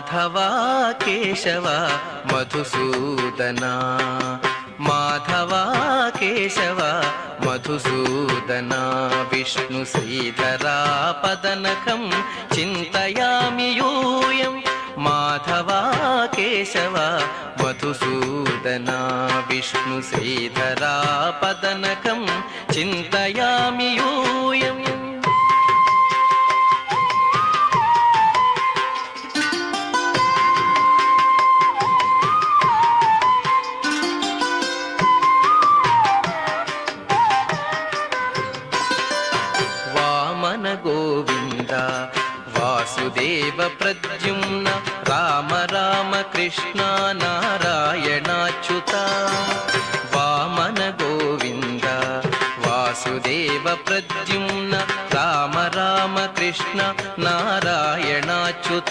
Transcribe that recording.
Madhava Keshava Madhusudana Madhava Keshava Madhusudana Vishnu శ్రీధరా పదనకం చింతయామి యూయం Madhava Keshava Madhusudana Vishnu శ్రీధరా పదనకం చింతయామి యూయం Govinda Vasudeva Pradyumna Rama Rama Krishna నారాయణాచ్యుత Vamana Govinda Vasudeva Pradyumna Rama Rama Krishna నారాయణాచ్యుత